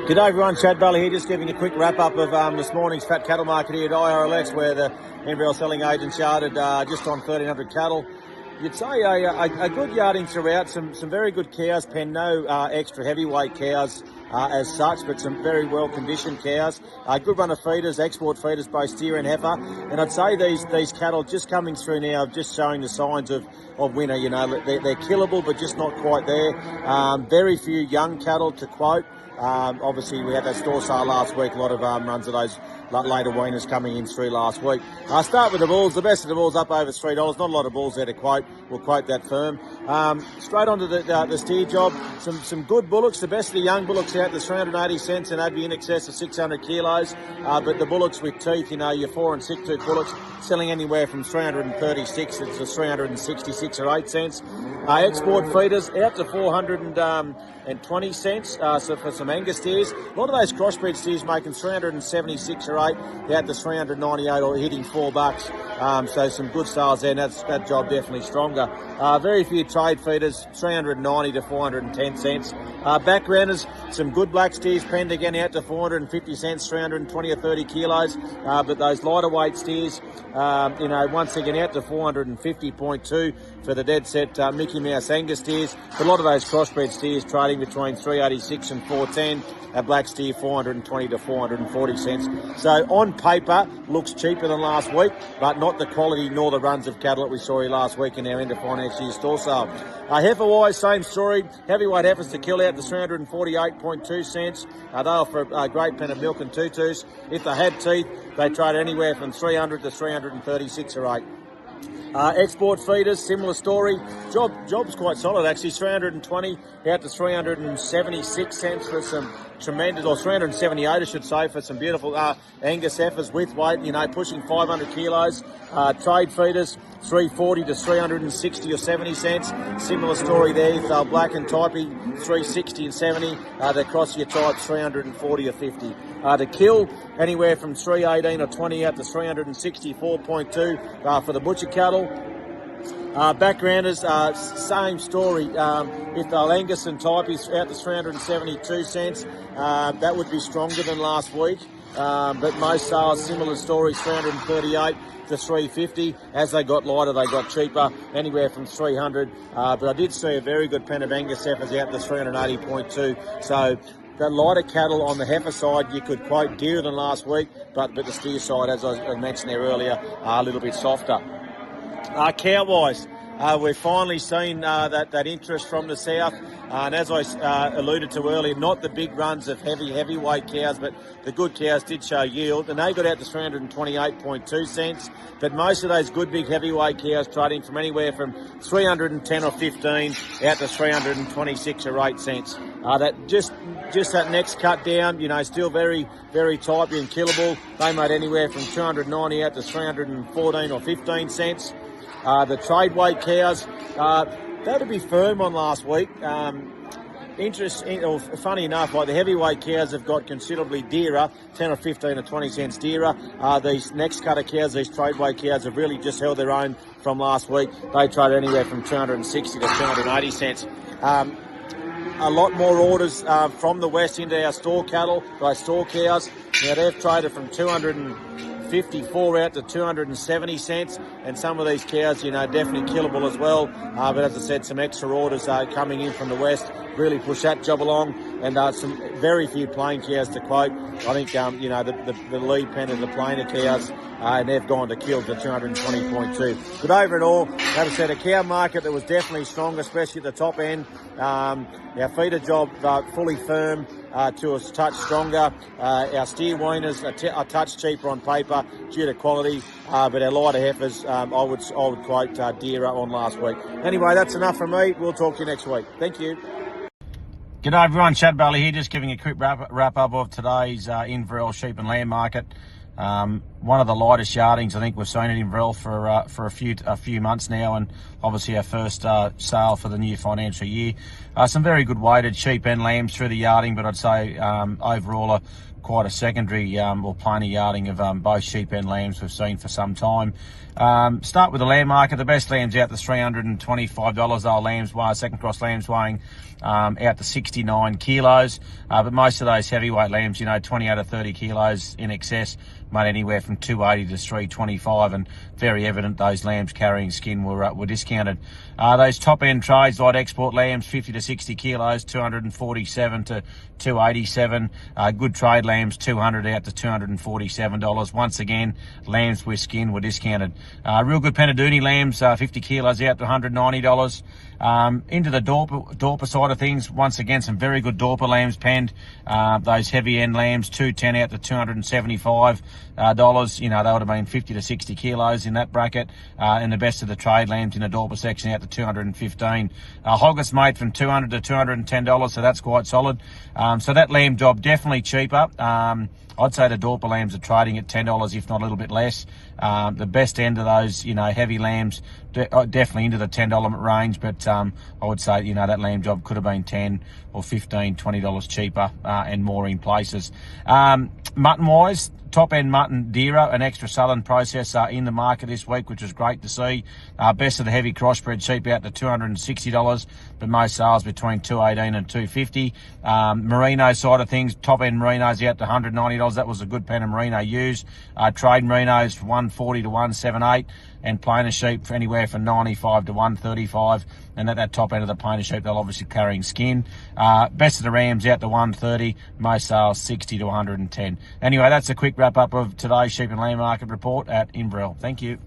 G'day everyone, Chad Bailey here, just giving a quick wrap up of this morning's fat cattle market here at IRLX, where the Inverell selling agents yarded just on 1,300 cattle. You'd say a good yarding throughout, some very good cows penned, no extra heavyweight cows as such, but some very well conditioned cows. Good run of feeders, export feeders, both steer and heifer. And I'd say these cattle just coming through now, just showing the signs of winter. You know, they're killable, but just not quite there. Very few young cattle to quote. Obviously, we had that store sale last week. A lot of runs of those later weaners coming in through last week. I'll start with the bulls. The best of the bulls up over $3. Not a lot of bulls there to quote. We'll quote that firm. Straight onto the steer job. Some good bullocks. The best of the young bullocks out. There's 380 cents and they'd be in excess of 600 kilos. But the bullocks with teeth, you know, your 4 and 6 tooth bullocks, selling anywhere from 336 to 366 or 8 cents. Export feeders out to 420 cents. So for some Angus steers, a lot of those crossbred steers making 376 or 8 out to 398 or hitting $4. So some good sales there, and that job definitely stronger. Very few trade feeders, 390 to 410 cents. Backgrounders, some good black steers penned again out to 450 cents, 320 or 30 kilos. But those lighter weight steers, you know, once again out to 450.2 for the dead set Mickey Mouse Angus steers. But a lot of those crossbred steers trading between 386 and 410. A black steer 420 to 440 cents. So on paper, looks cheaper than last week, but not the quality nor the runs of cattle that we saw here last week in our end of financial year store sale. Heifer-wise, same story. Heavyweight heifers to kill out to 348.2 cents. They offer a great pen of milk and tutus. If they had teeth, they trade anywhere from 300 to 336 or 8. Export feeders, similar story. Job's quite solid actually. 320 out to 376 cents for some tremendous, or 378 I should say, for some beautiful Angus heifers with weight, you know, pushing 500 kilos. Trade feeders, 340 to 360 or 70 cents. Similar story there. If they're black and typey, 360 and 70. They're cross your types, 340 or 50. To kill, anywhere from 318 or 20 out to 364.2 for the butcher cattle. Backgrounders, same story. If they're Angus and typies, out to 372 cents. That would be stronger than last week. But most sales, similar stories, 338 to 350. As they got lighter, they got cheaper, anywhere from 300. But I did see a very good pen of Angus heifers out to 380.2. So the lighter cattle on the heifer side, you could quote dearer than last week, but the steer side, as I mentioned there earlier, are a little bit softer. Cow-wise, we've finally seen that interest from the south, and as I alluded to earlier, not the big runs of heavyweight cows, but the good cows did show yield, and they got out to 328.2 cents. But most of those good big heavyweight cows trading from anywhere from 310 or 15 out to 326 or 8 cents. That just that next cut down, you know, still very, very tight and killable. They made anywhere from 290 out to 314 or 15 cents. The trade weight cows, that'd be firm on last week. Funny enough, like the heavyweight cows have got considerably dearer, 10 or 15 or 20 cents dearer. These next cut of cows, these trade weight cows, have really just held their own from last week. They trade anywhere from 260 to 280 cents. A lot more orders from the west into our store cattle, by store cows. Now they've traded from 254 out to 270 cents, and some of these cows, you know, definitely killable as well. But as I said, some extra orders coming in from the west really push that job along, and some very few plain cows to quote. I think you know, the lead pen of the plainer cows, and they've gone to kill to 220.2. But over it all, as I said, a cow market that was definitely strong, especially at the top end. Our feeder job fully firm, to a touch stronger. Our steer weaners are a touch cheaper on paper due to quality, but our lighter heifers, I would quote dearer on last week. Anyway, that's enough from me. We'll talk to you next week. Thank you. G'day everyone, Chad Bailey here, just giving a quick wrap up of today's Inverell sheep and lamb market. One of the lightest yardings I think we've seen at Inverell for a few months now, and obviously our first sale for the new financial year. Some very good weighted sheep and lambs through the yarding, but I'd say overall a quite a secondary or plainer yarding of both sheep and lambs we've seen for some time. Start with the lamb market. The best lambs out to $325. Our lambs weigh, second cross lambs weighing out to 69 kilos. But most of those heavyweight lambs, 28 to 30 kilos in excess, made anywhere from 280 to 325, and very evident those lambs carrying skin were discounted. Those top end trades, like export lambs, 50 to 60 kilos, 247 to 287. Good trade lambs, 200 out to $247. Once again, lambs with skin were discounted. Real good Penaduni lambs, 50 kilos out to $190. Into the Dorper side of things, once again, some very good Dorper lambs penned. Those heavy end lambs, 210 out to $275. They would have been 50 to 60 kilos in that bracket. And the best of the trade lambs in the Dorper section out to 215. Hoggis made from $200 to $210, so that's quite solid. So that lamb job definitely cheaper. I'd say the Dorper lambs are trading at $10, if not a little bit less. The best end of those, heavy lambs, definitely into the $10 range, but I would say, that lamb job could have been $10 or $15, $20 cheaper and more in places. Mutton-wise, top-end mutton, Dira, an extra southern process in the market this week, which was great to see. Best of the heavy crossbred sheep out to $260, but most sales between $218 and $250. Merino side of things, top-end Merinos out to $190. That was a good pen of Merino use. Trade Merinos from $140 to $178, and plainer sheep for anywhere from $95 to $135. And at that top end of the plainer sheep, they'll obviously carrying skin. Best of the rams out to $130, most sales $60 to $110. Anyway, that's a quick wrap up of today's sheep and lamb market report at Inverell. Thank you.